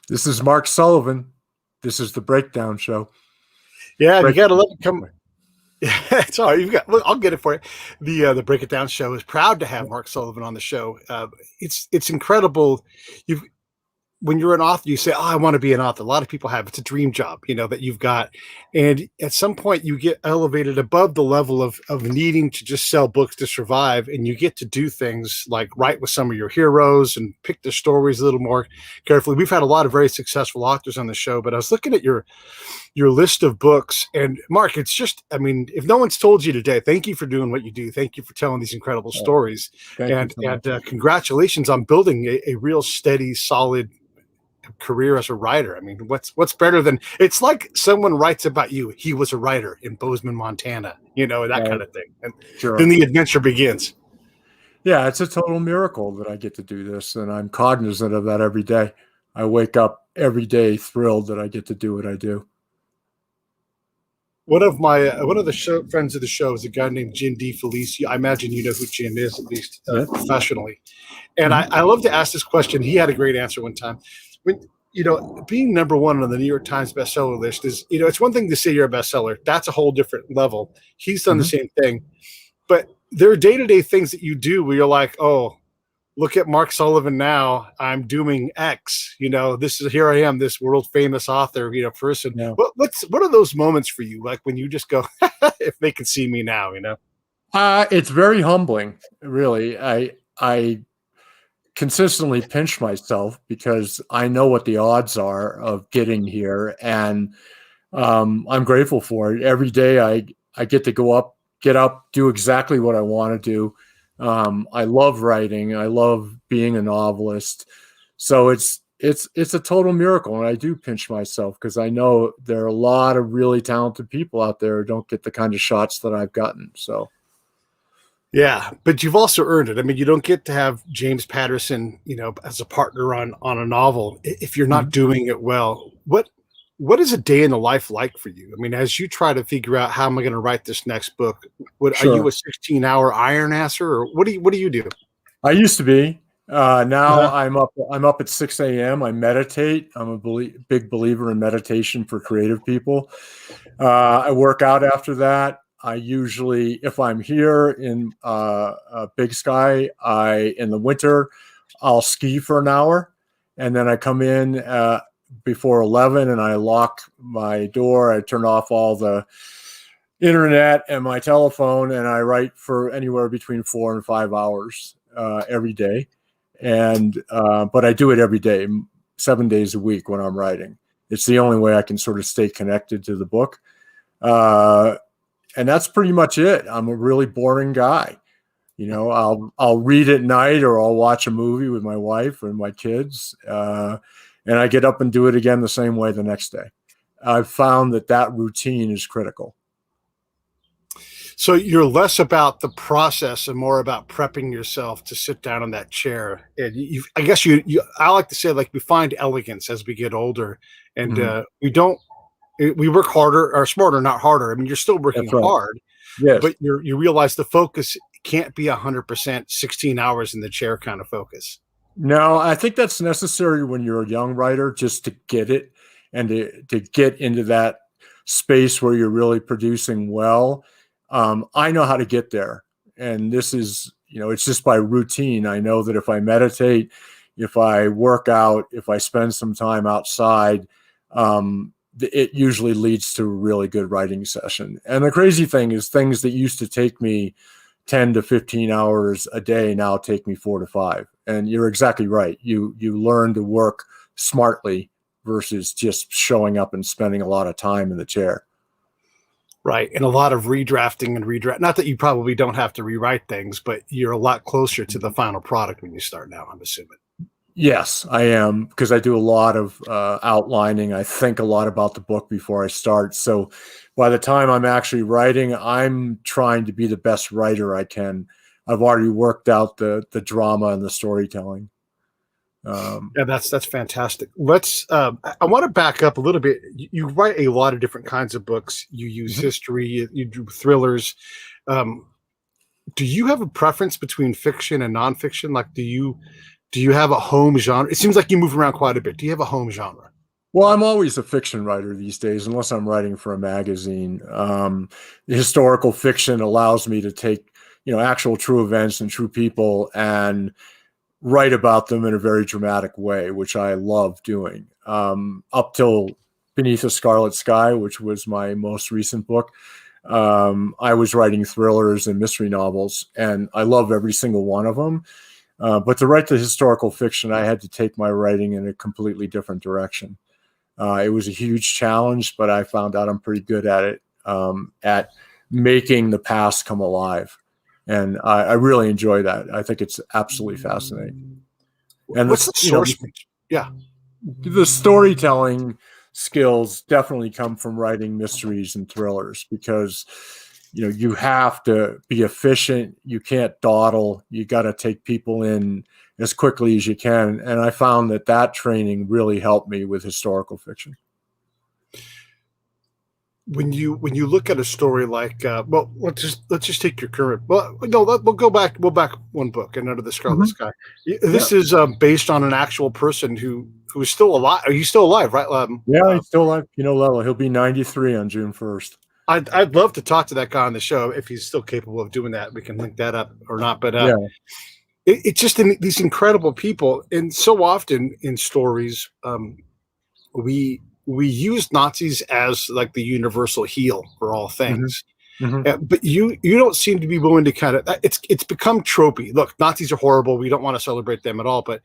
This is Mark Sullivan. This is the Breakdown Show. Yeah, you got to let it come. Yeah, sorry, look, I'll get it for you. The Break It Down Show is proud to have Mark Sullivan on the show. It's incredible. When you're an author, you say, "Oh, I want to be an author." A lot of people have. It's a dream job, that you've got. And at some point you get elevated above the level of needing to just sell books to survive. And you get to do things like write with some of your heroes and pick their stories a little more carefully. We've had a lot of very successful authors on the show, but I was looking at your list of books, and Mark, it's just, if no one's told you today, thank you for doing what you do. Thank you for telling these incredible stories. And congratulations on building a real steady, solid career as a writer. What's better than, it's like someone writes about you. He was a writer in Bozeman, Montana, that kind of thing. And then the adventure begins. Yeah, it's a total miracle that I get to do this, and I'm cognizant of that every day. I wake up every day thrilled that I get to do what I do. One of the friends of the show is a guy named Jim DeFelicio. I imagine you know who Jim is, at least professionally. And I love to ask this question. He had a great answer one time. When being number one on the New York Times bestseller list is, it's one thing to say you're a bestseller. That's a whole different level. He's done the same thing. But there are day-to-day things that you do where you're like, oh, look at Mark Sullivan now. I'm doing X. Here I am, this world famous author, person. Yeah. What are those moments for you? Like when you just go, if they could see me now, It's very humbling, really. I consistently pinch myself because I know what the odds are of getting here, and I'm grateful for it. Every day I get to get up, do exactly what I want to do. I love writing. I love being a novelist. So it's a total miracle. And I do pinch myself because I know there are a lot of really talented people out there who don't get the kind of shots that I've gotten. So. Yeah, but you've also earned it. You don't get to have James Patterson, as a partner on a novel if you're not doing it well. What is a day in the life like for you? As you try to figure out how am I going to write this next book, are you a 16-hour iron asser, or what do you do? I used to be. Now I'm up at 6 a.m. I meditate. I'm a big believer in meditation for creative people. I work out after that. I usually, if I'm here in Big Sky, in the winter, I'll ski for an hour, and then I come in before 11 and I lock my door. I turn off all the internet and my telephone, and I write for anywhere between 4 and 5 hours every day. And but I do it every day, 7 days a week when I'm writing. It's the only way I can sort of stay connected to the book. And that's pretty much it. I'm a really boring guy. I'll read at night, or I'll watch a movie with my wife and my kids. And I get up and do it again the same way the next day. I've found that routine is critical. So you're less about the process and more about prepping yourself to sit down in that chair. And I guess I like to say, we find elegance as we get older, and we work harder or smarter, not harder. You're still working hard, yes, but you realize the focus can't be 100% 16 hours in the chair kind of focus. No, I think that's necessary when you're a young writer, just to get it and to get into that space where you're really producing well. I know how to get there. And this is, it's just by routine. I know that if I meditate, if I work out, if I spend some time outside, it usually leads to a really good writing session. And the crazy thing is, things that used to take me 10 to 15 hours a day now take me 4 to 5. And you're exactly right. You learn to work smartly versus just showing up and spending a lot of time in the chair. Right. And a lot of redrafting and redraft. Not that you probably don't have to rewrite things, but you're a lot closer to the final product when you start now, I'm assuming. Yes, I am, because I do a lot of outlining. I think a lot about the book before I start. So by the time I'm actually writing, I'm trying to be the best writer I can. I've already worked out the drama and the storytelling. Yeah, that's fantastic. I want to back up a little bit. You write a lot of different kinds of books. You use history, you do thrillers. Do you have a preference between fiction and nonfiction? Do Do you have a home genre? It seems like you move around quite a bit. Do you have a home genre? Well, I'm always a fiction writer these days, unless I'm writing for a magazine. Historical fiction allows me to take, actual true events and true people and write about them in a very dramatic way, which I love doing. Up till Beneath a Scarlet Sky, which was my most recent book, I was writing thrillers and mystery novels, and I love every single one of them. But to write the historical fiction, I had to take my writing in a completely different direction. It was a huge challenge, but I found out I'm pretty good at it, at making the past come alive. And I really enjoy that. I think it's absolutely fascinating. And what's the source? The storytelling skills definitely come from writing mysteries and thrillers, because you have to be efficient. You can't dawdle. You got to take people in as quickly as you can. And I found that training really helped me with historical fiction. When you look at a story like, let's just take your current. Well, no, we'll go back. We'll back one book, and Under the Scarlet Sky. This is based on an actual person who is still alive. Are you still alive, right? Yeah, he's still alive. Lello. He'll be 93 on June 1st. I'd love to talk to that guy on the show if he's still capable of doing that. We can link that up or not. But it's just these incredible people, and so often in stories, we use Nazis as like the universal heel for all things. But you don't seem to be willing to kind of. It's become tropey. Look, Nazis are horrible. We don't want to celebrate them at all. But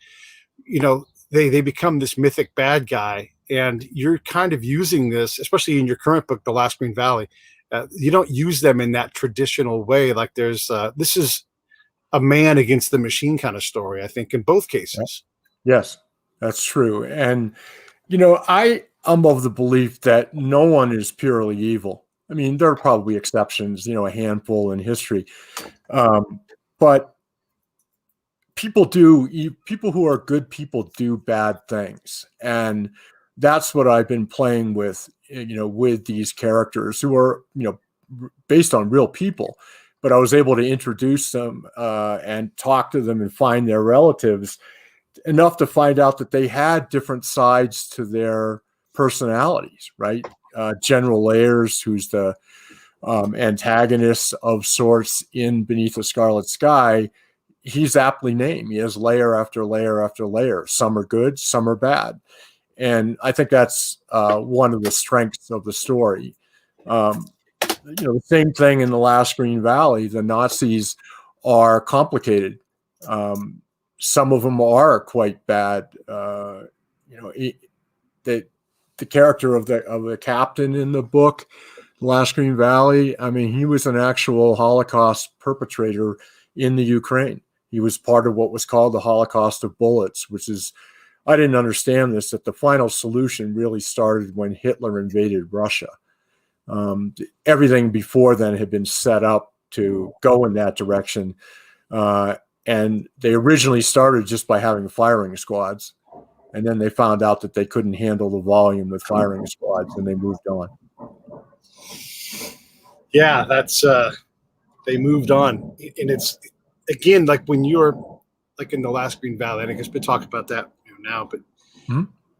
they become this mythic bad guy. And you're kind of using this, especially in your current book, The Last Green Valley. You don't use them in that traditional way. Like this is a man against the machine kind of story, I think, in both cases. Yes, that's true. And, I am of the belief that no one is purely evil. I mean, there are probably exceptions, a handful in history. But people who are good people do bad things. And that's what I've been playing with, with these characters who are, based on real people. But I was able to introduce them and talk to them and find their relatives enough to find out that they had different sides to their personalities, right? General Layers, who's the antagonist of sorts in Beneath the Scarlet Sky, he's aptly named. He has layer after layer after layer. Some are good, some are bad. And I think that's one of the strengths of the story. The same thing in The Last Green Valley. The Nazis are complicated. Some of them are quite bad. The character of the captain in the book, The Last Green Valley, I mean, he was an actual Holocaust perpetrator in the Ukraine. He was part of what was called the Holocaust of Bullets, which is, I didn't understand this, that the final solution really started when Hitler invaded Russia. Everything before then had been set up to go in that direction. And they originally started just by having firing squads. And then they found out that they couldn't handle the volume with firing squads, and they moved on. Yeah, they moved on. And it's, again, like when you're like in The Last Green Valley, and I guess we talk about that now, but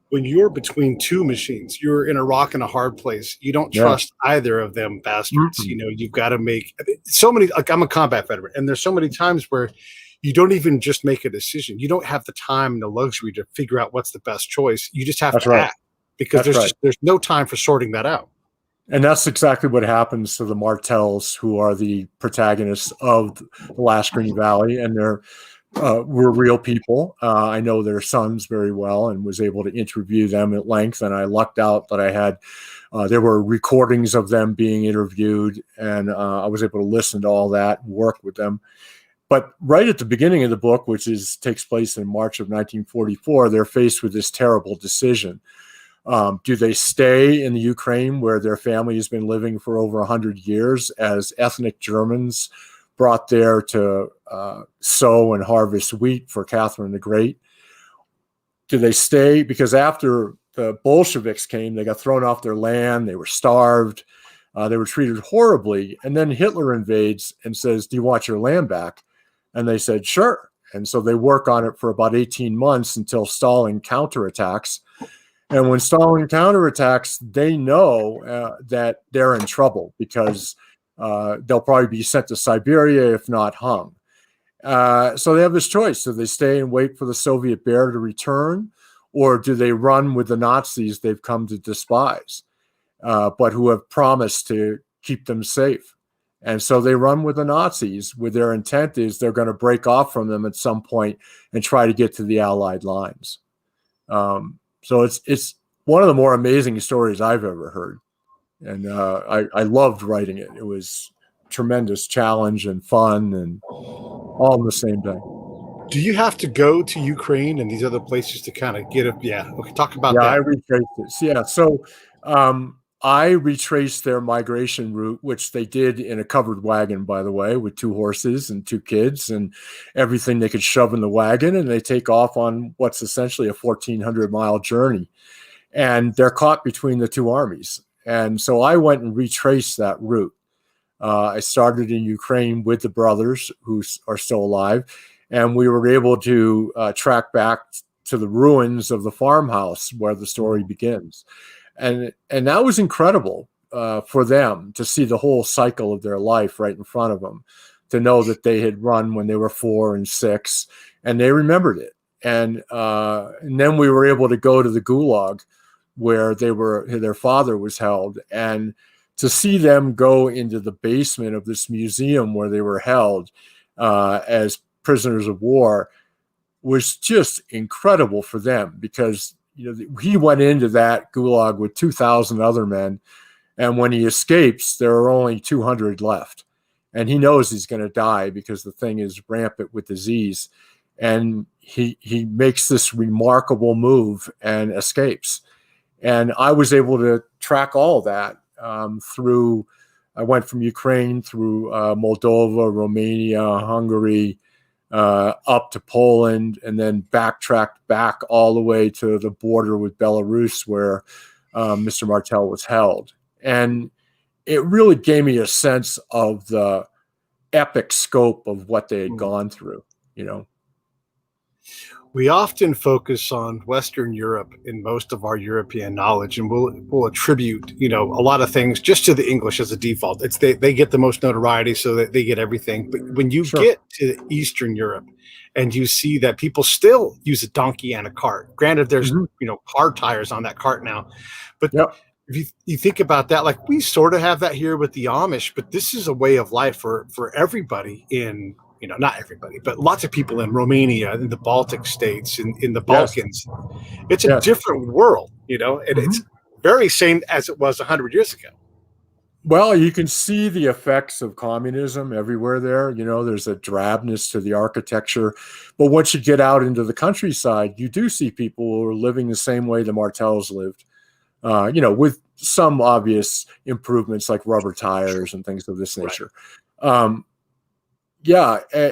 when you're between two machines, you're in a rock and a hard place. You don't trust either of them bastards. You've got to make so many, like I'm a combat veteran, and there's so many times where you don't even just make a decision. You don't have the time and the luxury to figure out what's the best choice. You just have to act, because there's no time for sorting that out. And that's exactly what happens to the Martells, who are the protagonists of The Last Green Valley. And were real people. I know their sons very well and was able to interview them at length. And I lucked out that I had, there were recordings of them being interviewed, and I was able to listen to all that and work with them. But right at the beginning of the book, which takes place in March of 1944, they're faced with this terrible decision. Do they stay in the Ukraine, where their family has been living for over 100 years as ethnic Germans brought there to sow and harvest wheat for Catherine the Great? Do they stay? Because after the Bolsheviks came, they got thrown off their land. They were starved. They were treated horribly. And then Hitler invades and says, "Do you want your land back?" And they said, "Sure." And so they work on it for about 18 months until Stalin counterattacks. And when Stalin counterattacks, they know that they're in trouble because they'll probably be sent to Siberia, if not hung. So they have this choice. Do they stay and wait for the Soviet bear to return, or do they run with the Nazis they've come to despise, but who have promised to keep them safe? And so they run with the Nazis with their intent is they're going to break off from them at some point and try to get to the Allied lines. So it's one of the more amazing stories I've ever heard. And I loved writing it. It was a tremendous challenge and fun and all in the same day. Do you have to go to Ukraine and these other places to kind of get up? Yeah. Okay. Talk about that. I retraced it. Yeah. So I retraced their migration route, which they did in a covered wagon, by the way, with 2 horses and 2 kids and everything they could shove in the wagon. And they take off on what's essentially a 1,400-mile journey. And they're caught between the 2 armies. And so I went and retraced that route. I started in Ukraine with the brothers who are still alive. And we were able to track back to the ruins of the farmhouse where the story begins. And that was incredible for them to see the whole cycle of their life right in front of them, to know that they had run when they were 4 and 6, and they remembered it. And then we were able to go to the Gulag where their father was held, and to see them go into the basement of this museum where they were held as prisoners of war was just incredible for them, because he went into that Gulag with 2,000 other men, and when he escapes, there are only 200 left, and he knows he's going to die because the thing is rampant with disease, and he makes this remarkable move and escapes. And I was able to track all of that through. I went from Ukraine through Moldova, Romania, Hungary, up to Poland, and then backtracked back all the way to the border with Belarus where Mr. Martel was held. And it really gave me a sense of the epic scope of what they had gone through, We often focus on Western Europe in most of our European knowledge, and we'll attribute, a lot of things just to the English as a default. It's they get the most notoriety, so that they get everything. But when you get to Eastern Europe and you see that people still use a donkey and a cart, granted there's car tires on that cart now, but if you think about that, like we sort of have that here with the Amish, but this is a way of life for everybody in. Not everybody, but lots of people in Romania, in the Baltic states, in the Balkans. It's a different world, and it's very same as it was 100 years ago. Well, you can see the effects of communism everywhere there. There's a drabness to the architecture. But once you get out into the countryside, you do see people who are living the same way the Martels lived, with some obvious improvements like rubber tires and things of this nature. Right.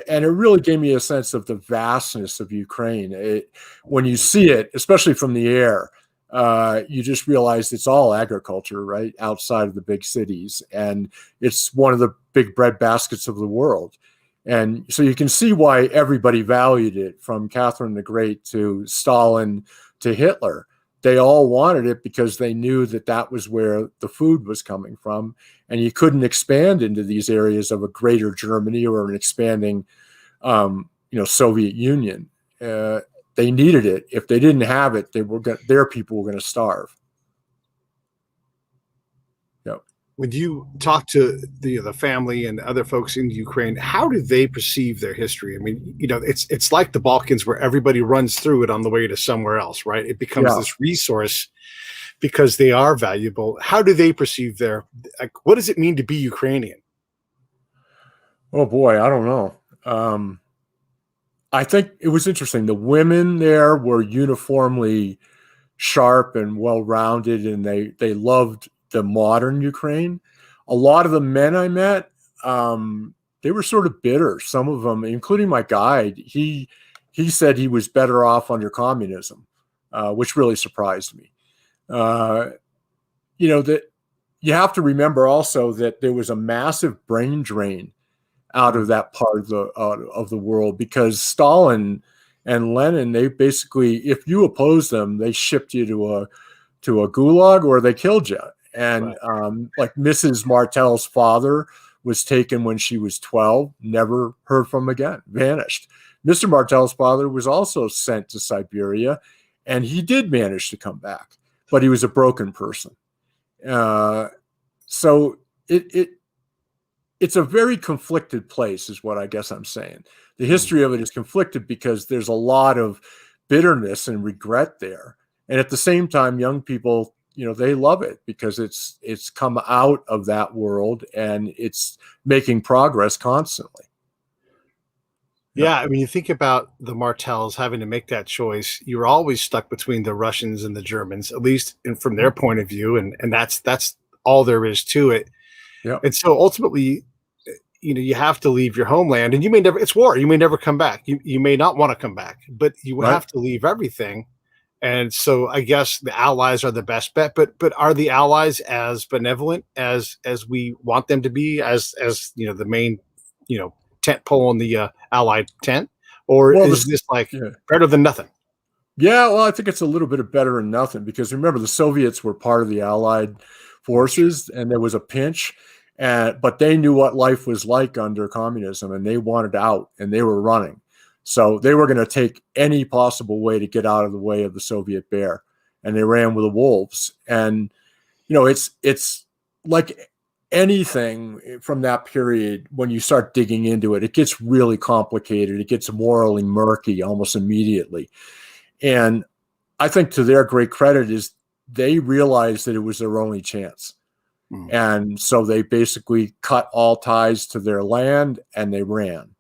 And it really gave me a sense of the vastness of Ukraine. When you see it, especially from the air, you just realize it's all agriculture, right, outside of the big cities. And it's one of the big bread baskets of the world. And so you can see why everybody valued it, from Catherine the Great to Stalin to Hitler. They all wanted it because they knew that that was where the food was coming from. And you couldn't expand into these areas of a greater Germany or an expanding, Soviet Union. They needed it. If they didn't have it, their people were going to starve. Yep. When you talk to the family and other folks in Ukraine, how do they perceive their history? I mean, it's like the Balkans where everybody runs through it on the way to somewhere else, right? It becomes this resource because they are valuable. How do they perceive what does it mean to be Ukrainian? Oh boy, I don't know. I think it was interesting. The women there were uniformly sharp and well-rounded, and they loved the modern Ukraine. A lot of the men I met, they were sort of bitter. Some of them, including my guide, he said he was better off under communism, which really surprised me. That you have to remember also that there was a massive brain drain out of that part of the world, because Stalin and Lenin, they basically, if you opposed them, they shipped you to a gulag or they killed you. And like Mrs. Martel's father was taken when she was 12, never heard from again, vanished. Mr. Martel's father was also sent to Siberia, and he did manage to come back, but he was a broken person. So it's a very conflicted place, is what I guess I'm saying. The history of it is conflicted because there's a lot of bitterness and regret there. And at the same time, young people, they love it because it's come out of that world and it's making progress constantly. Yeah, I mean, you think about the Martels having to make that choice. You were always stuck between the Russians and the Germans, at least from their point of view, and that's all there is to it. Yeah. And so ultimately, you have to leave your homeland, and you may never. It's war. You may never come back. You may not want to come back, but you would have to leave everything. And so I guess the Allies are the best bet. But are the Allies as benevolent as we want them to be? As the main tent pole in the Allied tent, or is this like better than nothing? Yeah, well, I think it's a little bit of better than nothing, because remember, the Soviets were part of the Allied forces, and there was a pinch, but they knew what life was like under communism, and they wanted out, and they were running. So they were going to take any possible way to get out of the way of the Soviet bear, and they ran with the wolves. And it's like anything from that period, when you start digging into it, it gets really complicated. It gets morally murky almost immediately. And I think to their great credit is they realized that it was their only chance. And so they basically cut all ties to their land and they ran.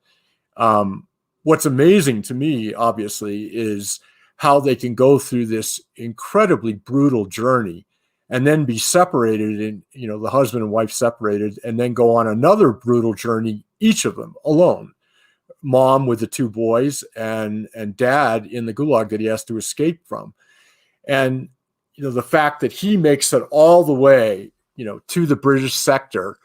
What's amazing to me, obviously, is how they can go through this incredibly brutal journey and then be separated, and the husband and wife separated, and then go on another brutal journey, each of them alone. Mom with the two boys, and dad in the gulag that he has to escape from. And the fact that he makes it all the way to the British sector,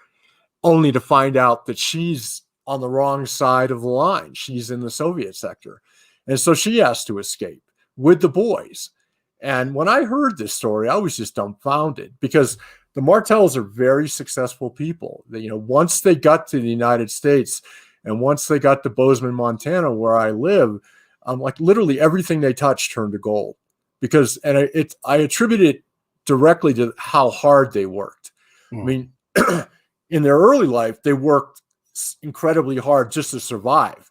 only to find out that she's on the wrong side of the line. She's in the Soviet sector, and so she has to escape with the boys. And when I heard this story, I was just dumbfounded, because the Martels are very successful people. Once they got to the United States, and once they got to Bozeman, Montana, where I live, like literally everything they touched turned to gold. Because, and I attribute it directly to how hard they worked. I mean, in their early life, they worked incredibly hard just to survive,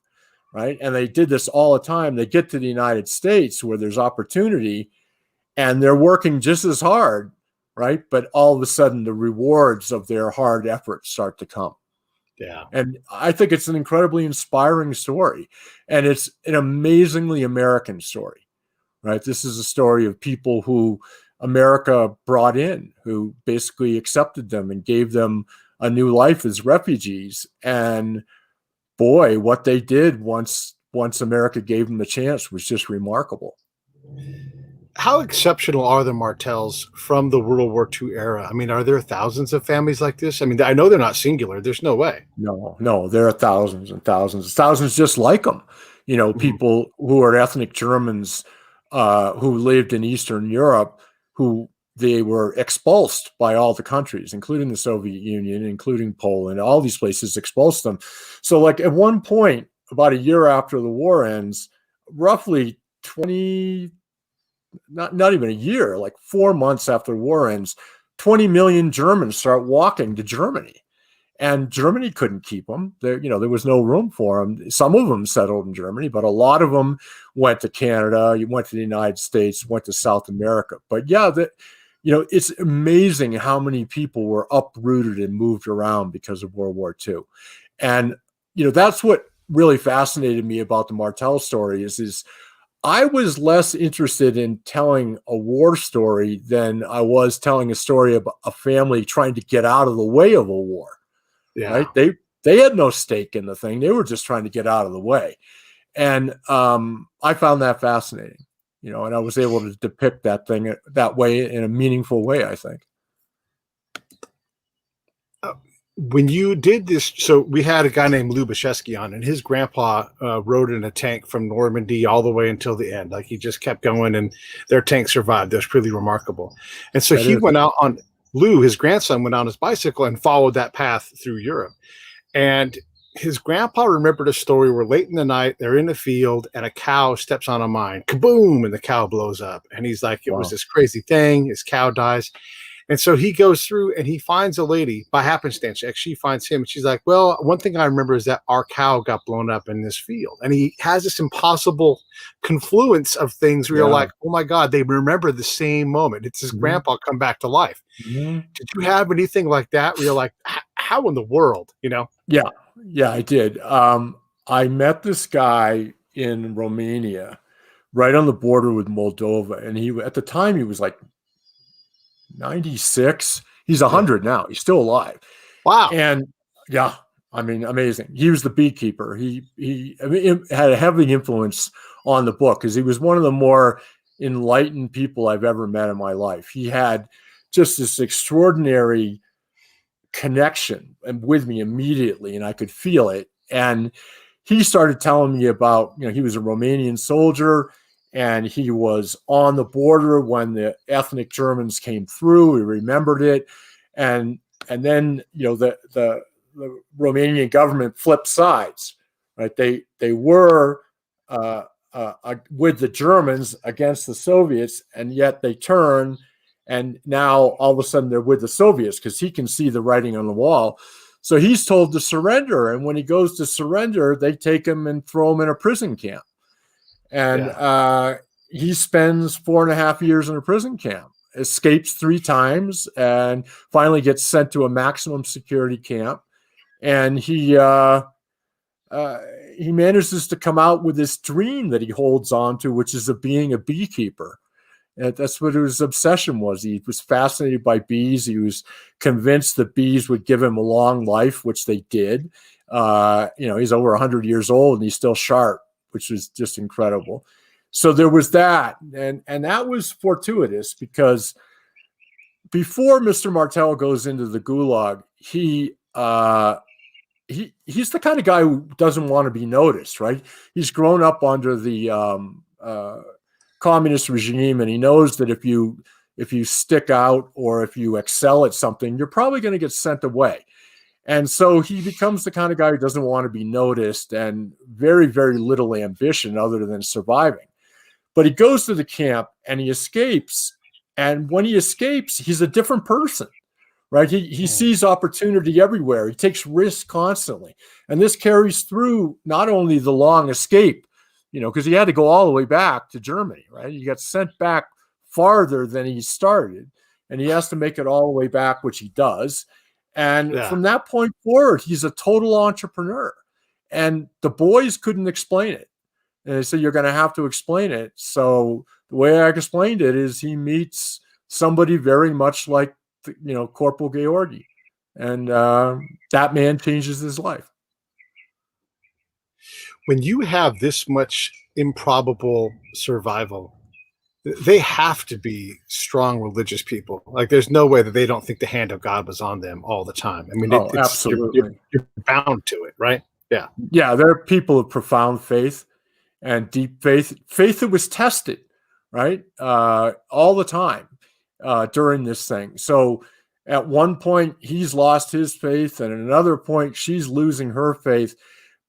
right? And they did this all the time. They get to the United States where there's opportunity, and they're working just as hard, right? But all of a sudden, the rewards of their hard efforts start to come. Yeah. And I think it's an incredibly inspiring story. And it's an amazingly American story, right? This is a story of people who America brought in, who basically accepted them and gave them a new life as refugees. And boy, what they did once America gave them the chance was just remarkable. How exceptional are the Martels from the World War II era? I mean, are there thousands of families like this? I mean, I know they're not singular. There's no way. No, there are thousands and thousands just like them. People who are ethnic Germans who lived in Eastern Europe, who they were expulsed by all the countries, including the Soviet Union, including Poland. All these places expulsed them. So like at one point, about a year after the war ends, roughly 20, not even a year, like 4 months after the war ends, 20 million Germans start walking to Germany. And Germany couldn't keep them. There was no room for them. Some of them settled in Germany, but a lot of them went to Canada, went to the United States, went to South America. But yeah, it's amazing how many people were uprooted and moved around because of World War II. And, that's what really fascinated me about the Martel story is I was less interested in telling a war story than I was telling a story about a family trying to get out of the way of a war. Yeah. Right? They had no stake in the thing. They were just trying to get out of the way. And I found that fascinating, and I was able to depict that thing that way in a meaningful way, I think. when you did this, so we had a guy named Lou Bashesky on, and his grandpa rode in a tank from Normandy all the way until the end. Like he just kept going, and their tank survived. That was pretty remarkable. And so he went out on Lou, his grandson, went on his bicycle and followed that path through Europe. And his grandpa remembered a story where late in the night they're in a field and a cow steps on a mine, kaboom, and the cow blows up. And he's like, it was this crazy thing. His cow dies. And so he goes through and he finds a lady by happenstance. She finds him. She's like, well, one thing I remember is that our cow got blown up in this field. And he has this impossible confluence of things where you're like, oh my God, they remember the same moment. It's his grandpa come back to life. Did you have anything like that where you're like, how in the world, you know? Yeah, I did. I met this guy in Romania, right on the border with Moldova. And at the time he was like 96. He's 100 now. He's still alive. Wow. And yeah, I mean, amazing. He was the beekeeper. He had a heavy influence on the book because he was one of the more enlightened people I've ever met in my life. He had just this extraordinary connection with me immediately, and I could feel it. And he started telling me about, he was a Romanian soldier, and he was on the border when the ethnic Germans came through. He remembered it. And then, the Romanian government flipped sides, right? They were with the Germans against the Soviets, and yet they turned, and now all of a sudden they're with the Soviets because he can see the writing on the wall. So he's told to surrender. And when he goes to surrender, they take him and throw him in a prison camp. And he spends 4.5 years in a prison camp, escapes 3 times, and finally gets sent to a maximum security camp. And he manages to come out with this dream that he holds on to, which is of being a beekeeper. And that's what his obsession was. He was fascinated by bees. He was convinced that bees would give him a long life, which they did. He's over 100 years old and he's still sharp, which was just incredible. So there was that. And that was fortuitous because before Mr. Martell goes into the gulag, he's the kind of guy who doesn't want to be noticed, right? He's grown up under the communist regime, and he knows that if you stick out or if you excel at something, you're probably going to get sent away. And so he becomes the kind of guy who doesn't want to be noticed and very, very little ambition other than surviving. But he goes to the camp and he escapes. And when he escapes, he's a different person, right? He sees opportunity everywhere. He takes risks constantly. And this carries through not only the long escape, because he had to go all the way back to Germany, right? He got sent back farther than he started, and he has to make it all the way back, which he does. And from that point forward, he's a total entrepreneur. And the boys couldn't explain it. And they said, you're going to have to explain it. So the way I explained it is he meets somebody very much like, Corporal Georgi. And that man changes his life. When you have this much improbable survival, they have to be strong religious people. Like there's no way that they don't think the hand of God was on them all the time. I mean, absolutely. You're bound to it, right? Yeah. Yeah. There are people of profound faith and deep faith that was tested, right? All the time during this thing. So at one point he's lost his faith, and at another point she's losing her faith,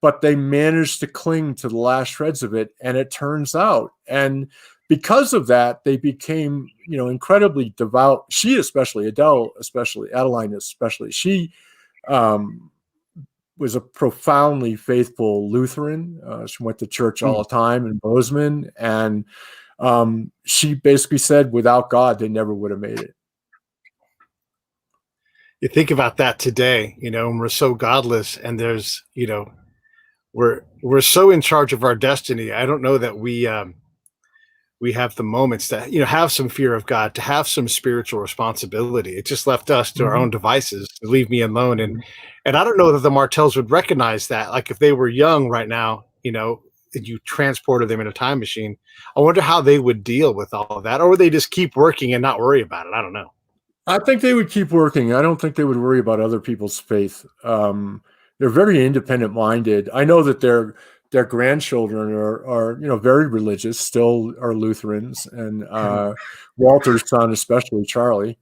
but they managed to cling to the last shreds of it. And it turns out, and because of that, they became, incredibly devout. She, especially Adeline, she was a profoundly faithful Lutheran. She went to church all the time in Bozeman. And she basically said, without God, they never would have made it. You think about that today, and we're so godless, and there's, we're so in charge of our destiny. I don't know that we have the moments to, have some fear of God, to have some spiritual responsibility. It just left us to our own devices, to leave me alone. And I don't know that the Martells would recognize that. Like if they were young right now, and you transported them in a time machine, I wonder how they would deal with all of that. Or would they just keep working and not worry about it? I don't know. I think they would keep working. I don't think they would worry about other people's faith. They're very independent minded. I know that their grandchildren are very religious, still are Lutherans, and Walter's son, especially Charlie.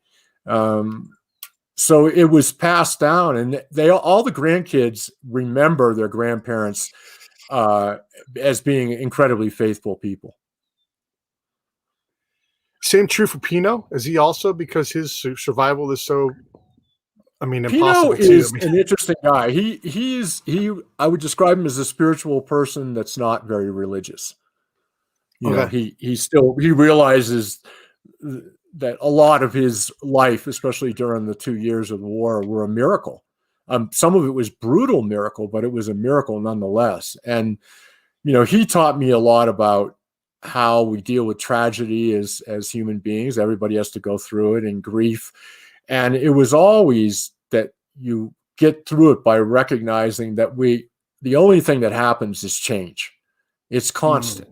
So it was passed down, and all the grandkids remember their grandparents as being incredibly faithful people. Same true for Pino. Is he also, because his survival is so, Pino impossible is to? an interesting guy. I would describe him as a spiritual person that's not very religious. He realizes that a lot of his life, especially during the 2 years of the war, were a miracle. Some of it was brutal miracle, but it was a miracle nonetheless. And he taught me a lot about how we deal with tragedy as human beings. Everybody has to go through it, and grief. And it was always that you get through it by recognizing that the only thing that happens is change. It's constant.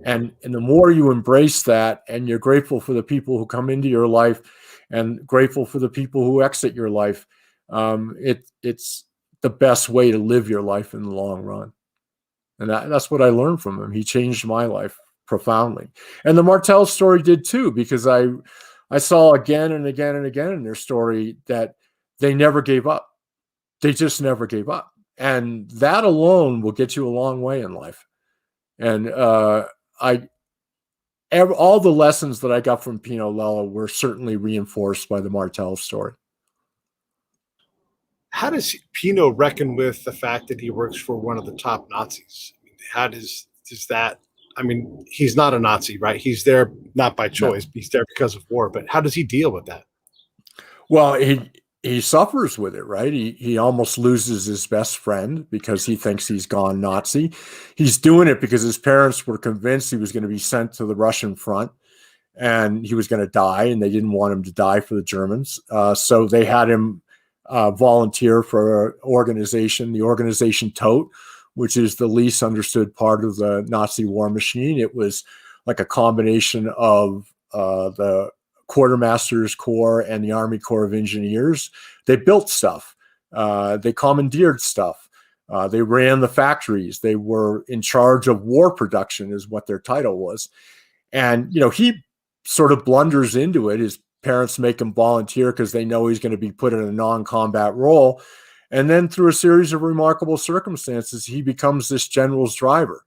And the more you embrace that, and you're grateful for the people who come into your life and grateful for the people who exit your life, it's the best way to live your life in the long run. And that's what I learned from him. He changed my life profoundly. And the Martell story did too, because I saw again and again and again in their story that they never gave up. They just never gave up. And that alone will get you a long way in life. And all the lessons that I got from Pino Lella were certainly reinforced by the Martell story. How does Pino reckon with the fact that he works for one of the top Nazis? How does that? He's not a Nazi, right? He's there not by choice. No. He's there because of war. But how does he deal with that? Well, he suffers with it, right? He almost loses his best friend because he thinks he's gone Nazi. He's doing it because his parents were convinced he was going to be sent to the Russian front and he was going to die, and they didn't want him to die for the Germans. So they had him volunteer for an organization, the organization Todt, which is the least understood part of the Nazi war machine. It was like a combination of the Quartermaster's Corps and the Army Corps of Engineers. They built stuff. They commandeered stuff. They ran the factories. They were in charge of war production is what their title was. And, he sort of blunders into it. His parents make him volunteer because they know he's going to be put in a non-combat role. And then through a series of remarkable circumstances, he becomes this general's driver.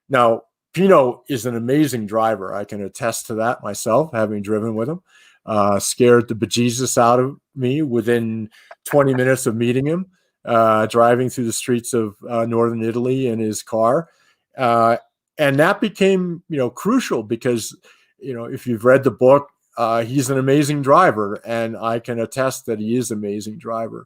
Now, Pino is an amazing driver. I can attest to that myself, having driven with him. Scared the bejesus out of me within 20 minutes of meeting him, driving through the streets of northern Italy in his car. And that became, crucial because, if you've read the book, he's an amazing driver, and I can attest that he is an amazing driver.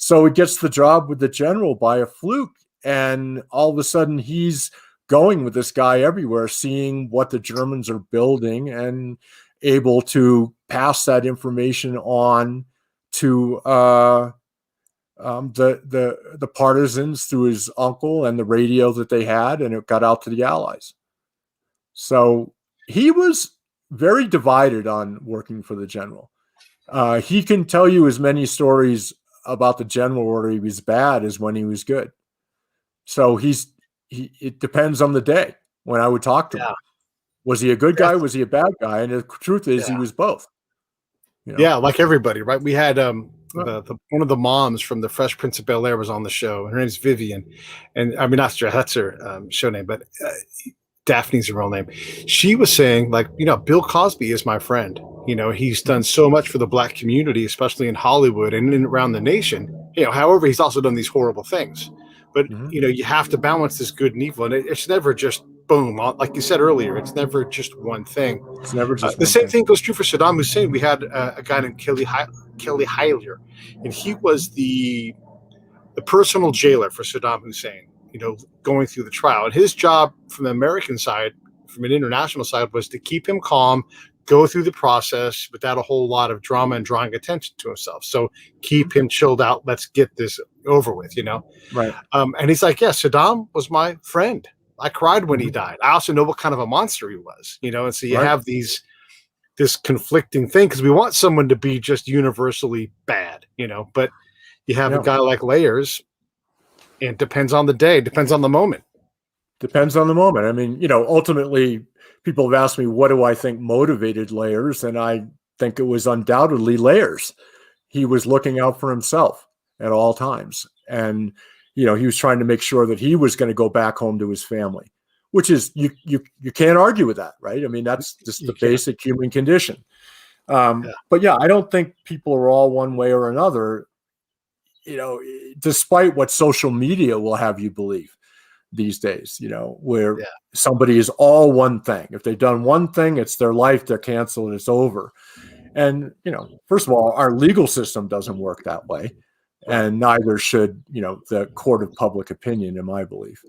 So he gets the job with the general by a fluke, and all of a sudden he's going with this guy everywhere, seeing what the Germans are building and able to pass that information on to the partisans through his uncle and the radio that they had, and it got out to the Allies. So he was very divided on working for the general. He can tell you as many stories about the general where he was bad as when he was good. So it depends on the day when I would talk to him. Was he a good guy? Was he a bad guy? And the truth is he was both. Yeah, like everybody, right? We had one of the moms from the Fresh Prince of Bel-Air was on the show. Her name's Vivian. And not sure that's her show name, but Daphne's her real name. She was saying, Bill Cosby is my friend. He's done so much for the Black community, especially in Hollywood and around the nation. However, he's also done these horrible things. But, you have to balance this good and evil. And it's never just boom. Like you said earlier, it's never just one thing. It's never just the same thing goes true for Saddam Hussein. We had a guy named Kelly Hyler, and he was the personal jailer for Saddam Hussein, going through the trial. And his job from the American side, from an international side, was to keep him calm, go through the process without a whole lot of drama and drawing attention to himself. So keep him chilled out. Let's get this over with, Right. And he's like, yeah, Saddam was my friend. I cried when he died. I also know what kind of a monster he was, and so you have these this conflicting thing, because we want someone to be just universally bad, but you have a guy like Layers, and it depends on the day, depends on the moment. Depends on the moment. I mean, ultimately people have asked me, what do I think motivated Layers? And I think it was undoubtedly Layers. He was looking out for himself at all times. And, he was trying to make sure that he was going to go back home to his family, which is, you can't argue with that, right? I mean, that's just the basic human condition. But yeah, I don't think people are all one way or another, despite what social media will have you believe these days, where somebody is all one thing. If they've done one thing, it's their life, they're canceled, it's over. And, first of all, our legal system doesn't work that way. And neither should, the court of public opinion, in my belief.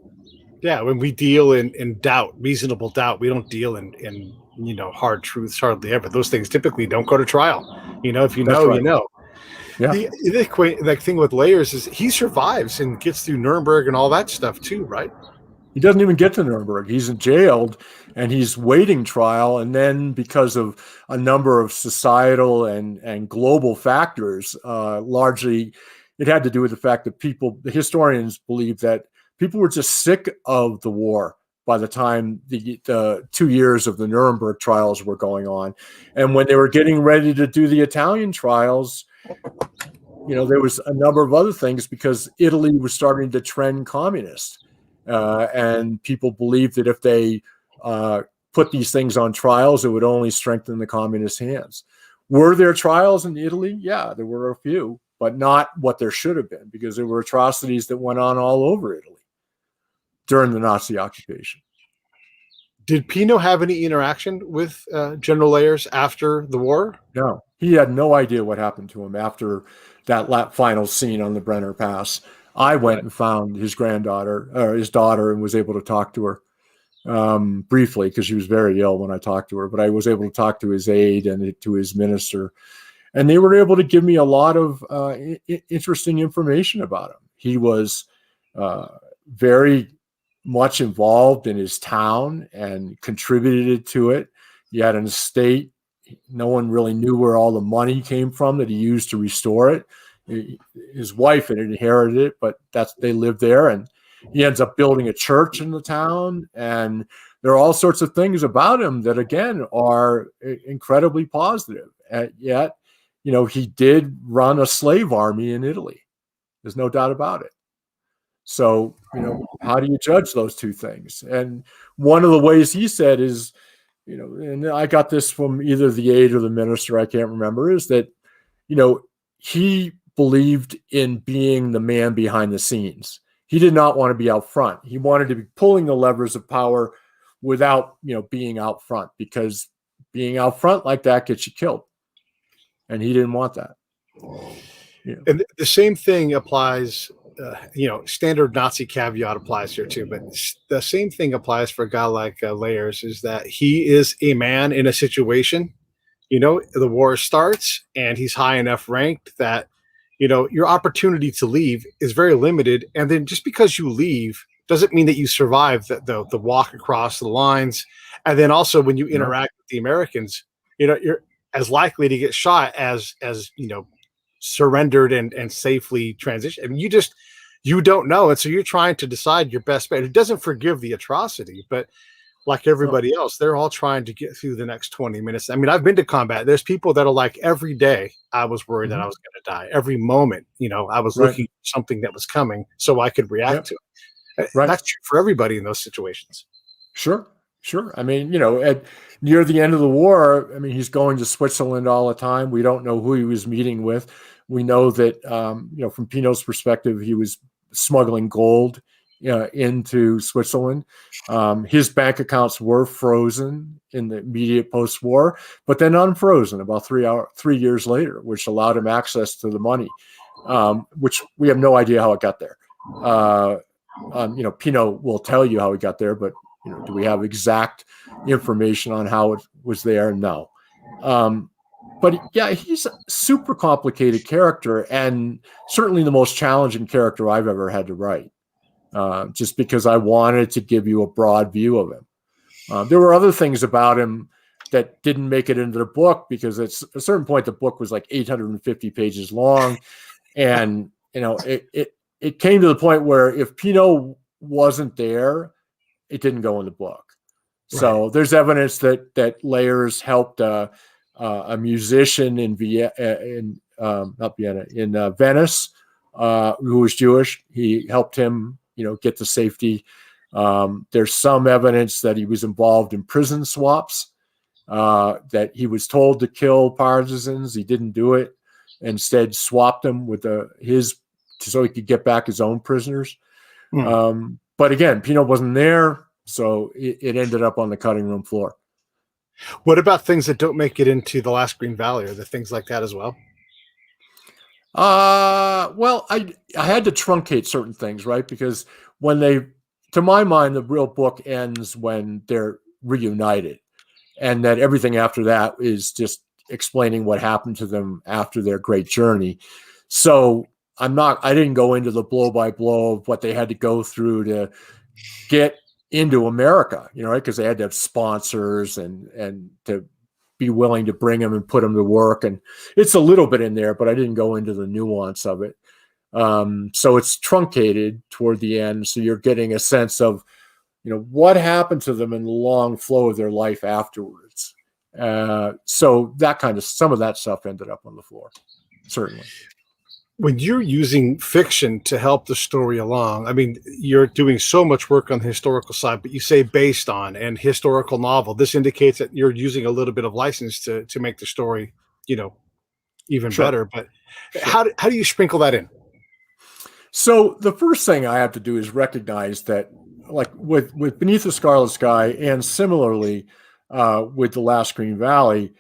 Yeah, when we deal in doubt, reasonable doubt, we don't deal in hard truths hardly ever. Those things typically don't go to trial. If you know, you know. Yeah. The thing with Layers is he survives and gets through Nuremberg and all that stuff too, right? He doesn't even get to Nuremberg. He's jailed and he's waiting trial. And then because of a number of societal and global factors, largely it had to do with the fact that the historians believe that people were just sick of the war by the time the 2 years of the Nuremberg trials were going on. And when they were getting ready to do the Italian trials, there was a number of other things because Italy was starting to trend communist. And people believed that if they put these things on trials, it would only strengthen the communist hands. Were there trials in Italy? Yeah, there were a few, but not what there should have been, because there were atrocities that went on all over Italy during the Nazi occupation. Did Pino have any interaction with General Layers after the war? No, he had no idea what happened to him after that final scene on the Brenner Pass. I went and found his granddaughter or his daughter and was able to talk to her briefly because she was very ill when I talked to her, but I was able to talk to his aide and to his minister, and they were able to give me a lot of interesting information about him. He was very much involved in his town and contributed to it. He had an estate. No one really knew where all the money came from that he used to restore it. His wife had inherited it, but they lived there, and he ends up building a church in the town. And there are all sorts of things about him that, again, are incredibly positive. And yet, he did run a slave army in Italy. There's no doubt about it. So, how do you judge those two things? And one of the ways he said is, and I got this from either the aide or the minister, I can't remember, is that, he believed in being the man behind the scenes. He did not want to be out front. He wanted to be pulling the levers of power without, being out front, because being out front like that gets you killed. And he didn't want that. And the same thing applies, standard Nazi caveat applies here too, but the same thing applies for a guy like Layers, is that he is a man in a situation, the war starts and he's high enough ranked that, your opportunity to leave is very limited. And then just because you leave doesn't mean that you survive the walk across the lines. And then also when you interact with the Americans, you're as likely to get shot as surrendered and safely transition. I mean, you don't know. And so you're trying to decide your best bet. It doesn't forgive the atrocity, but like everybody else, they're all trying to get through the next 20 minutes. I mean, I've been to combat. There's people that are like, every day I was worried that I was going to die. Every moment, I was looking for something that was coming so I could react to it. That's true for everybody in those situations. Sure. I mean, near the end of the war, I mean, he's going to Switzerland all the time. We don't know who he was meeting with. We know that, from Pino's perspective, he was smuggling gold into Switzerland. His bank accounts were frozen in the immediate post-war, but then unfrozen about 3 years later, which allowed him access to the money, which we have no idea how it got there. Pino will tell you how he got there, but do we have exact information on how it was there? No. But yeah, he's a super complicated character, and certainly the most challenging character I've ever had to write, just because I wanted to give you a broad view of him. There were other things about him that didn't make it into the book, because at a certain point the book was like 850 pages long, and it came to the point where if Pinot wasn't there, it didn't go in the book. So there's evidence that Layers helped a musician in Venice, who was Jewish. He helped him, get to safety. There's some evidence that he was involved in prison swaps, that he was told to kill partisans. He didn't do it. Instead, swapped them with so he could get back his own prisoners. But again, Pinot wasn't there, so it ended up on the cutting room floor. What about things that don't make it into The Last Green Valley? Are there things like that as well? Well, I had to truncate certain things, right? Because to my mind, the real book ends when they're reunited, and that everything after that is just explaining what happened to them after their great journey. So I didn't go into the blow by blow of what they had to go through to get into America, right? Because they had to have sponsors and to be willing to bring them and put them to work. And it's a little bit in there, but I didn't go into the nuance of it. So it's truncated toward the end. So you're getting a sense of, what happened to them in the long flow of their life afterwards. So some of that stuff ended up on the floor, certainly. When you're using fiction to help the story along, I mean, you're doing so much work on the historical side, but you say based on and historical novel. This indicates that you're using a little bit of license to make the story, even better. But how do you sprinkle that in? So the first thing I have to do is recognize that, like with Beneath the Scarlet Sky, and similarly with The Last Green Valley,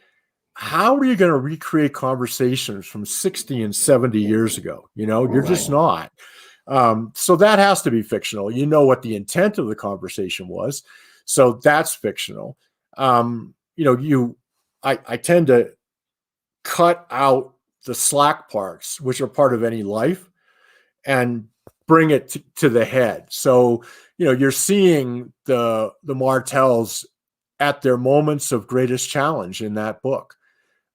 how are you going to recreate conversations from 60 and 70 years ago? You're just not. So that has to be fictional. You know what the intent of the conversation was. So that's fictional. I tend to cut out the slack parts, which are part of any life, and bring it to the head. So, you're seeing the Martells at their moments of greatest challenge in that book.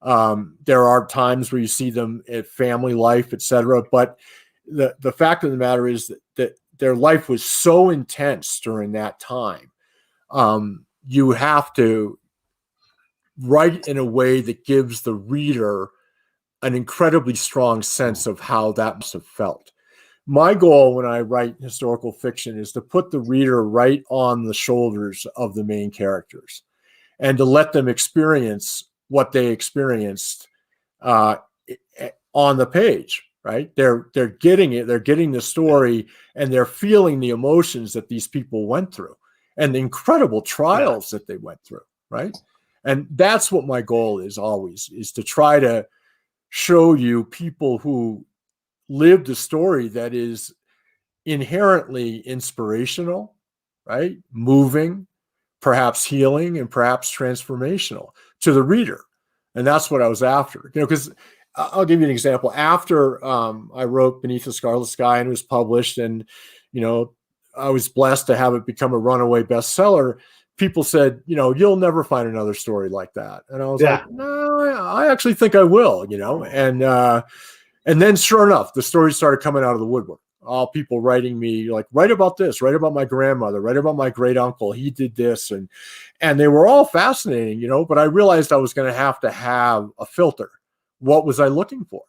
There are times where you see them at family life, et cetera. But the fact of the matter is that their life was so intense during that time. You have to write in a way that gives the reader an incredibly strong sense of how that must have felt. My goal when I write historical fiction is to put the reader right on the shoulders of the main characters and to let them experience what they experienced on the page, right? They're getting it. They're getting the story, and they're feeling the emotions that these people went through and the incredible trials that they went through, right? And that's what my goal is always, is to try to show you people who lived a story that is inherently inspirational, right? Moving, perhaps healing, and perhaps transformational to the reader. And that's what I was after, because I'll give you an example. After I wrote Beneath the Scarlet Sky and it was published, and, I was blessed to have it become a runaway bestseller, people said, you'll never find another story like that. And I was like, no, I actually think I will, and then sure enough, the stories started coming out of the woodwork. All people writing me like, write about this, write about my grandmother, write about my great uncle. He did this. And they were all fascinating, but I realized I was going to have a filter. What was I looking for?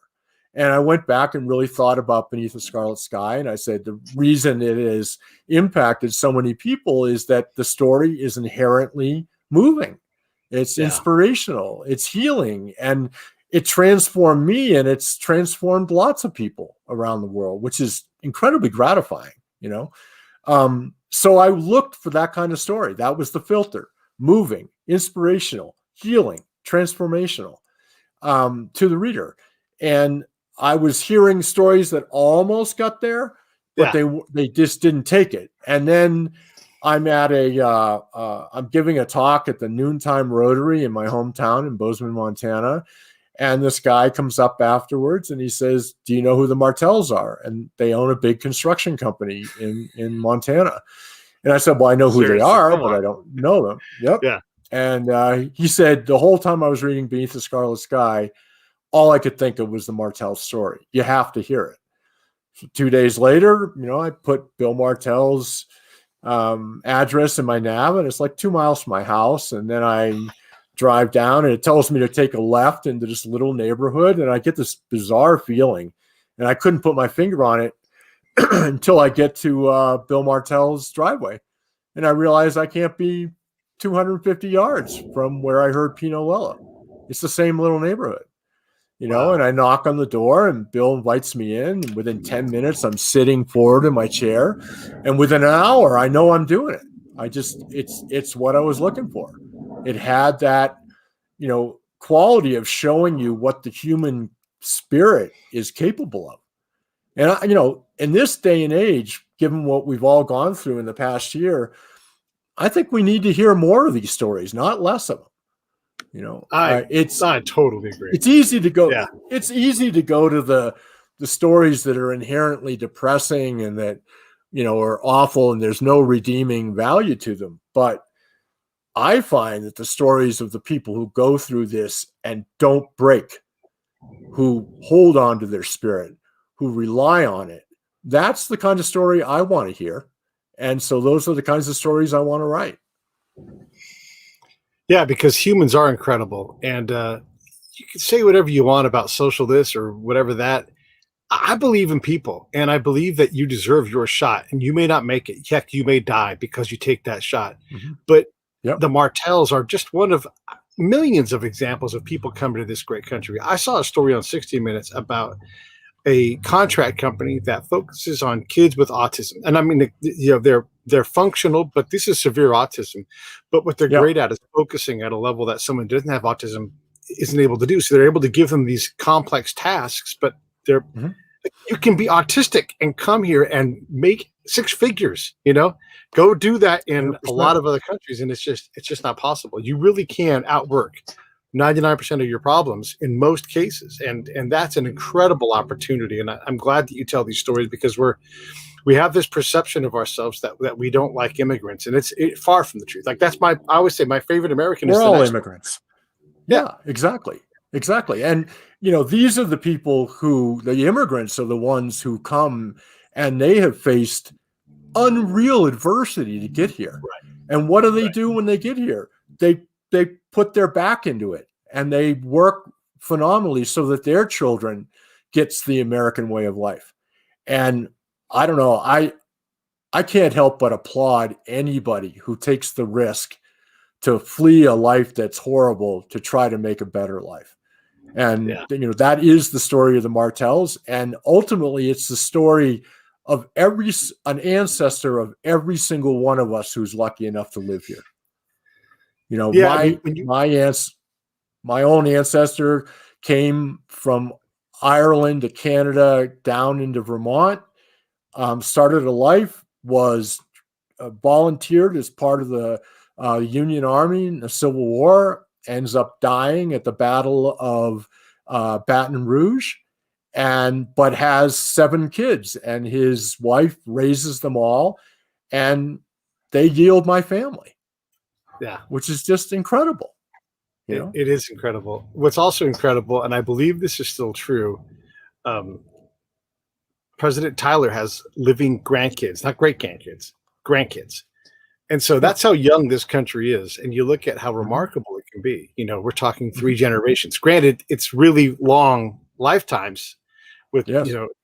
And I went back and really thought about Beneath the Scarlet Sky. And I said, the reason it has impacted so many people is that the story is inherently moving. It's inspirational. It's healing. And it transformed me, and it's transformed lots of people around the world, which is incredibly gratifying, So I looked for that kind of story. That was the filter: moving, inspirational, healing, transformational, to the reader. And I was hearing stories that almost got there, but they just didn't take it. And then I'm at I'm giving a talk at the Noontime Rotary in my hometown in Bozeman, Montana. And this guy comes up afterwards and he says, do you know who the Martells are? And they own a big construction company in Montana. And I said, well, I know who they are, but I don't know them. Yep. Yeah. And he said the whole time I was reading Beneath the Scarlet Sky, all I could think of was the Martell story. You have to hear it. So 2 days later, I put Bill Martell's address in my nav, and it's like 2 miles from my house. And then I drive down, and it tells me to take a left into this little neighborhood, and I get this bizarre feeling, and I couldn't put my finger on it until I get to Bill Martell's driveway, and I realize I can't be 250 yards from where I heard Pino Lello. It's the same little neighborhood. Wow. And I knock on the door, and Bill invites me in. And within 10 minutes, I'm sitting forward in my chair. And within an hour, I know I'm doing it. It's what I was looking for. It had that, quality of showing you what the human spirit is capable of. And, in this day and age, given what we've all gone through in the past year, I think we need to hear more of these stories, not less of them. I totally agree. It's easy to go. Yeah. It's easy to go to the stories that are inherently depressing and that, are awful and there's no redeeming value to them. But I find that the stories of the people who go through this and don't break, who hold on to their spirit, who rely on it, that's the kind of story I want to hear. And so those are the kinds of stories I want to write. Yeah, because humans are incredible. And you can say whatever you want about social this or whatever that. I believe in people, and I believe that you deserve your shot, and you may not make it. Heck, you may die because you take that shot. Mm-hmm. But the Martells are just one of millions of examples of people coming to this great country. I saw a story on 60 Minutes about a contract company that focuses on kids with autism. And I mean, they're functional, but this is severe autism. But what they're great at is focusing at a level that someone who doesn't have autism isn't able to do. So they're able to give them these complex tasks, but they're you can be autistic and come here and make six figures, go do that in 100%. A lot of other countries. And it's just not possible. You really can outwork 99% of your problems in most cases. And that's an incredible opportunity. And I'm glad that you tell these stories, because we have this perception of ourselves that we don't like immigrants, and it's far from the truth. Like I always say my favorite American is we're all immigrants. Yeah, exactly. And, these are the people the immigrants are the ones who come and they have faced unreal adversity to get here. Right. And what do they do when they get here? They put their back into it, and they work phenomenally so that their children gets the American way of life. And I don't know, I can't help but applaud anybody who takes the risk to flee a life that's horrible to try to make a better life. And, that is the story of the Martells. And ultimately, it's the story of an ancestor of every single one of us who's lucky enough to live here. My own ancestor came from Ireland to Canada down into Vermont, started a life, was volunteered as part of the Union Army in the Civil War, ends up dying at the Battle of Baton Rouge, but has 7 kids, and his wife raises them all, and they yield my family. Yeah, which is just incredible. It is incredible. What's also incredible, and I believe this is still true, President Tyler has living grandkids, not great grandkids, grandkids. And so that's how young this country is. And you look at how remarkable it can be. We're talking 3 generations. Granted, it's really long lifetimes with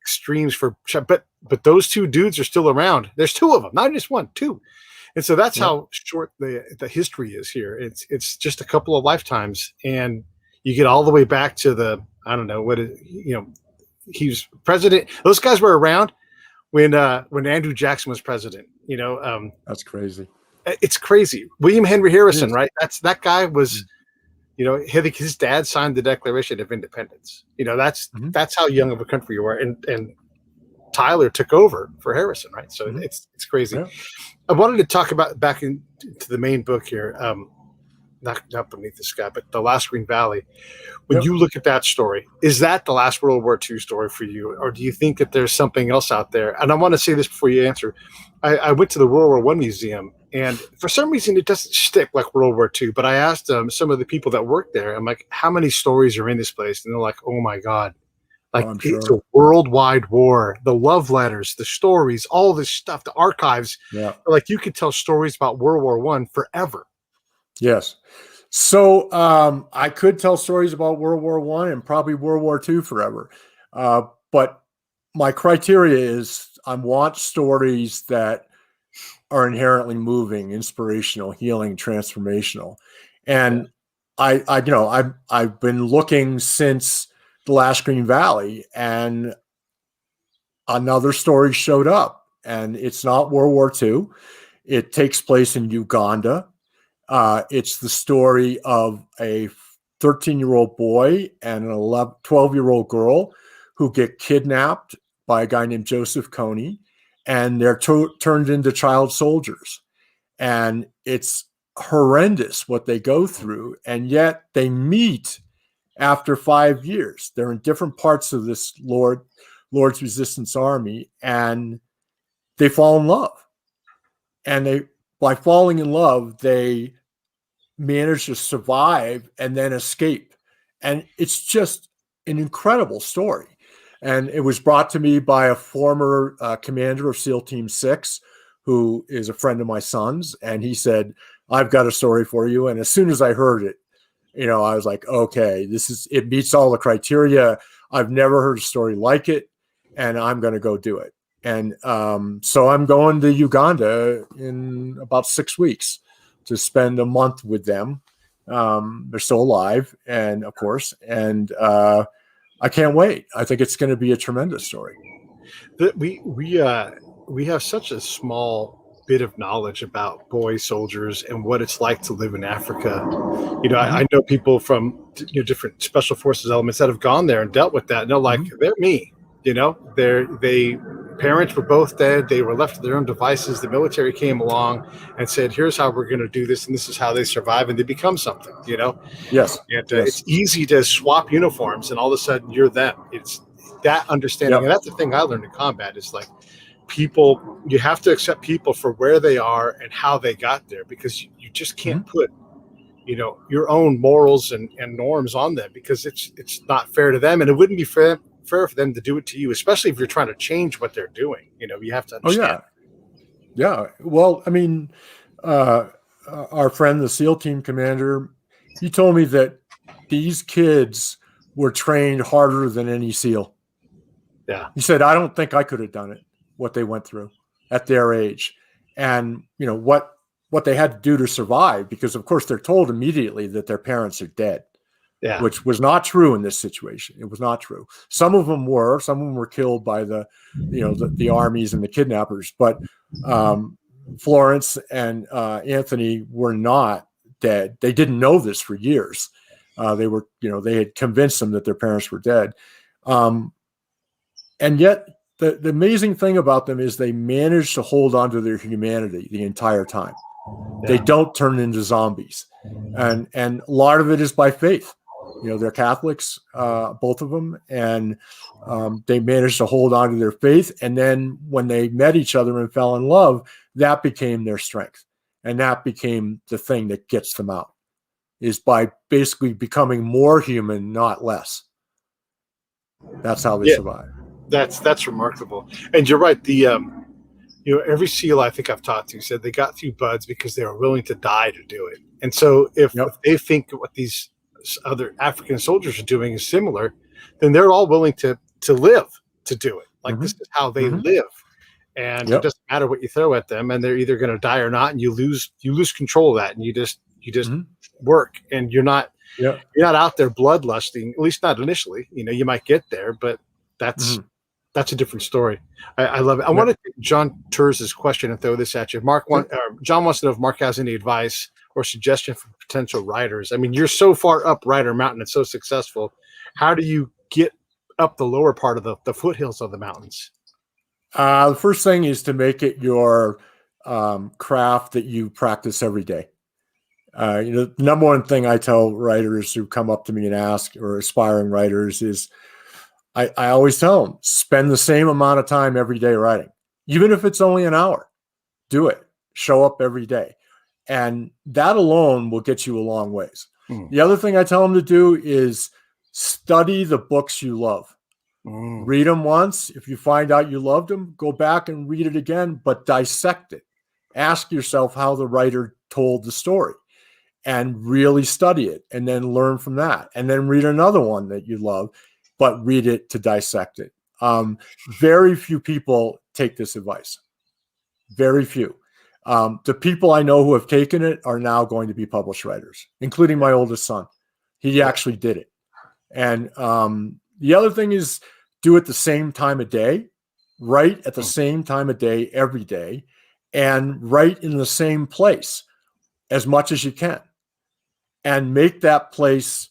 extremes but those 2 dudes are still around. There's 2 of them, not just 1, 2. And so that's how short the history is here. It's just a couple of lifetimes, and you get all the way back to he was president. Those guys were around when Andrew Jackson was president. That's crazy. It's crazy. William Henry Harrison, right? That guy was, his dad signed the Declaration of Independence. That's how young of a country you are, and Tyler took over for Harrison, right? So it's crazy. Yeah. I wanted to talk about back into the main book here, not Beneath the Sky, but The Last Green Valley. When you look at that story, is that the last World War II story for you, or do you think that there's something else out there? And I want to say this before you answer. I went to the World War I Museum, And for some reason, it doesn't stick like World War II. But I asked some of the people that work there, I'm like, how many stories are in this place? And they're like, oh my God. Like, I'm it's sure. a worldwide war. The love letters, the stories, all this stuff, the archives. Yeah. Like, you could tell stories about World War I forever. Yes. So I could tell stories about World War I and probably World War II forever. But my criteria is I want stories that are inherently moving, inspirational, healing, transformational. And I've been looking since The Last Green Valley, and another story showed up, and it's not World War II. It takes place in Uganda. It's the story of a 13-year-old boy and an 12-year-old girl who get kidnapped by a guy named Joseph Kony, and they're turned into child soldiers. And it's horrendous what they go through, and yet they meet after 5 years. They're in different parts of this Lord's Resistance Army, and they fall in love. And by falling in love, they manage to survive and then escape. And it's just an incredible story. And it was brought to me by a former commander of SEAL Team 6, who is a friend of my son's. And he said, I've got a story for you. And as soon as I heard it, I was like, okay, it meets all the criteria. I've never heard a story like it, and I'm going to go do it. And so I'm going to Uganda in about 6 weeks to spend a month with them. They're still alive, and of course, and I can't wait. I think it's going to be a tremendous story. We have such a small bit of knowledge about boy soldiers and what it's like to live in Africa. I know people from different special forces elements that have gone there and dealt with that. And they're like, they're me. Parents were both dead. They were left to their own devices. The military came along and said, here's how we're going to do this. And this is how they survive. And they become something, Yes. And it's easy to swap uniforms and all of a sudden you're them. It's that understanding. Yep. And that's the thing I learned in combat is like people, you have to accept people for where they are and how they got there, because you just can't put, your own morals and norms on them, because it's not fair to them. And it wouldn't be fair for them to do it to you, especially if you're trying to change what they're doing. You have to understand. Yeah. Well, I mean, our friend, the SEAL team commander, he told me that these kids were trained harder than any SEAL. Yeah. He said, I don't think I could have done it, what they went through at their age. And, what they had to do to survive, because of course they're told immediately that their parents are dead. Yeah. Which was not true in this situation. It was not true. Some of them were killed by the armies and the kidnappers, but Florence and Anthony were not dead. They didn't know this for years. They had convinced them that their parents were dead. And yet the amazing thing about them is they managed to hold on to their humanity the entire time. Yeah. They don't turn into zombies. And a lot of it is by faith. They're Catholics, both of them, and they managed to hold on to their faith. And then when they met each other and fell in love, that became their strength. And that became the thing that gets them out, is by basically becoming more human, not less. That's how they survive. That's remarkable. And you're right. Every SEAL I think I've talked to said they got through BIDS because they were willing to die to do it. And so if they think what these other African soldiers are doing is similar, then they're all willing to live to do it. Like this is how they live, and it doesn't matter what you throw at them, and they're either going to die or not, and you lose control of that, and you just work, and you're not out there bloodlusting, at least not initially. You might get there, but that's a different story. I love it. I want to take John Terz's question and throw this at you. John wants to know if Mark has any advice or suggestion for potential writers. I mean, you're so far up Rider Mountain and so successful. How do you get up the lower part of the foothills of the mountains? The first thing is to make it your craft that you practice every day. The number one thing I tell writers who come up to me and ask, or aspiring writers, is I always tell them, spend the same amount of time every day writing, even if it's only an hour. Do it. show up every day. And that alone will get you a long ways. Mm. The other thing I tell them to do is study the books you love. Read them once. If you find out you loved them, go back and read it again, but dissect it. Ask yourself how the writer told the story and really study it, and then learn from that. And then read another one that you love, but read it to dissect it. Very few people take this advice. Very few. The people I know who have taken it are now going to be published writers, including my oldest son. He actually did it. And the other thing is, do it the same time of day, write at the same time of day every day, and write in the same place as much as you can. And make that place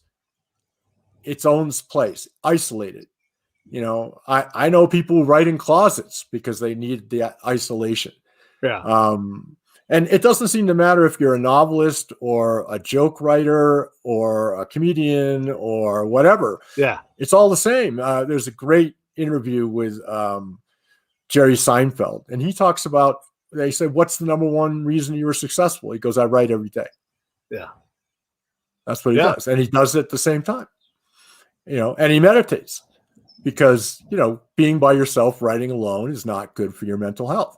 its own place, isolated. You know, I know people who write in closets because they need the isolation. Yeah. And it doesn't seem to matter if you're a novelist or a joke writer or a comedian or whatever. Yeah. It's all the same. There's a great interview with Jerry Seinfeld, and he talks about, they said, what's the number one reason you were successful? He goes, I write every day. Yeah. That's what he does. And he does it at the same time, you know, and he meditates because, you know, being by yourself, writing alone is not good for your mental health.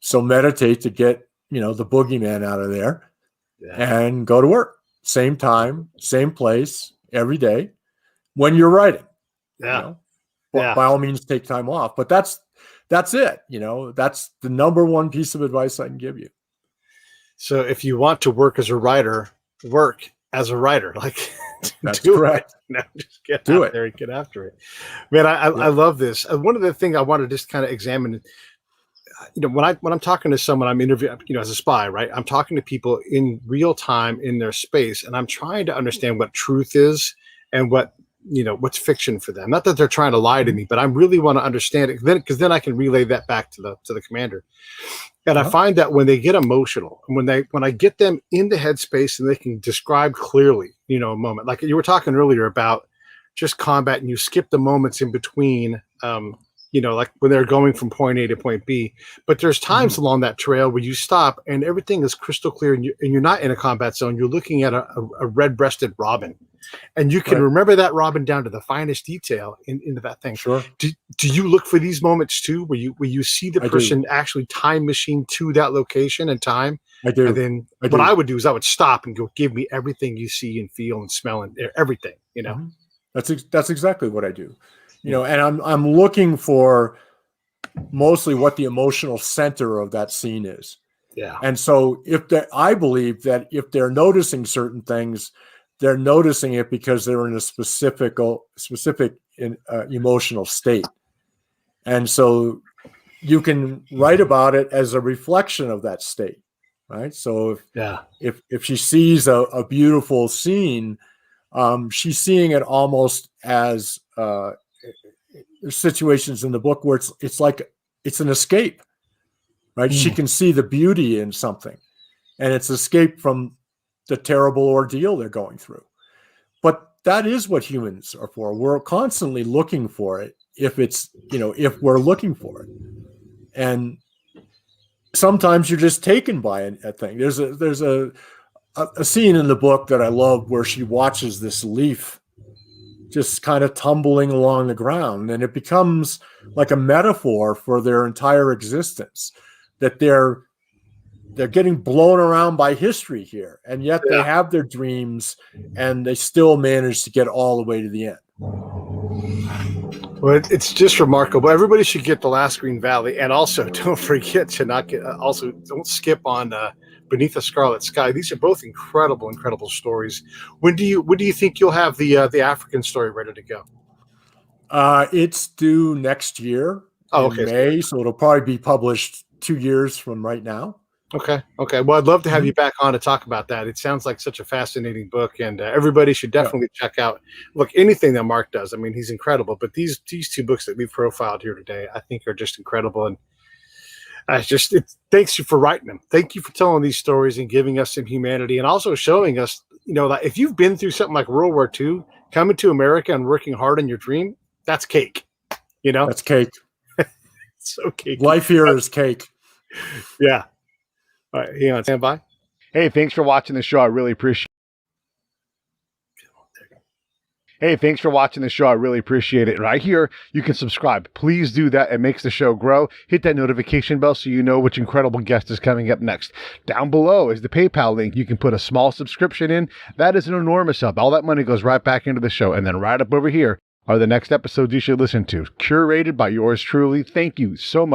So meditate to get, you know, the boogeyman out of there and go to work. Same time, same place, every day when you're writing. Yeah. You know? By all means, take time off. But that's it. You know, that's the number one piece of advice I can give you. So if you want to work as a writer, work as a writer. Like, that's correct. No, just get out there and get after it. Man, I love this. One of the things I want to just kind of examine, you know, when I'm talking to someone, I'm interviewing, you know, as a spy, right? I'm talking to people in real time in their space, and I'm trying to understand what truth is and what, you know, what's fiction for them. Not that they're trying to lie to me, but I really want to understand it, because then I can relay that back to the commander. And I find that when they get emotional, when I get them in the headspace and they can describe clearly, you know, a moment, like you were talking earlier about just combat, and you skip the moments in between, you know, like when they're going from point A to point B. But there's times along that trail where you stop and everything is crystal clear, and you're not in a combat zone. You're looking at a red-breasted robin, and you can remember that robin down to the finest detail into that thing. Sure. Do you look for these moments too, where you see the person actually time machine to that location and time? I do. And then what I would do is I would stop and go, give me everything you see and feel and smell and everything, you know? That's exactly what I do. You know, and I'm looking for mostly what the emotional center of that scene is. Yeah. And so I believe that if they're noticing certain things, they're noticing it because they're in a specific emotional state. And so you can write about it as a reflection of that state, right? So if she sees a beautiful scene, she's seeing it almost as there's situations in the book where it's like it's an escape, right? She can see the beauty in something, and it's escape from the terrible ordeal they're going through. But that is what humans are for. We're constantly looking for it if we're looking for it. And sometimes you're just taken by a thing. There's a scene in the book that I love where she watches this leaf just kind of tumbling along the ground, and it becomes like a metaphor for their entire existence, that they're getting blown around by history here, and yet they have their dreams and they still manage to get all the way to the end. Well, it's just remarkable. Everybody should get The Last Green Valley, and also don't forget to don't skip on Beneath a Scarlet Sky. These are both incredible stories. When do you think you'll have the African story ready to go? It's due next year in May, so it'll probably be published 2 years from right now. Okay. Well, I'd love to have you back on to talk about that. It sounds like such a fascinating book, and everybody should definitely check out. Look, anything that Mark does. I mean, he's incredible. But these two books that we've profiled here today, I think, are just incredible. And thanks you for writing them. Thank you for telling these stories and giving us some humanity, and also showing us, you know, that if you've been through something like World War II, coming to America and working hard on your dream, that's cake. You know, that's cake. So cake. Life here is cake. Yeah. All right, hang on, stand by. Hey, thanks for watching the show. I really appreciate Hey, thanks for watching the show. I really appreciate it. Right here, you can subscribe. Please do that. It makes the show grow. Hit that notification bell so you know which incredible guest is coming up next. Down below is the PayPal link. You can put a small subscription in. That is an enormous help. All that money goes right back into the show. And then right up over here are the next episodes you should listen to, curated by yours truly. Thank you so much.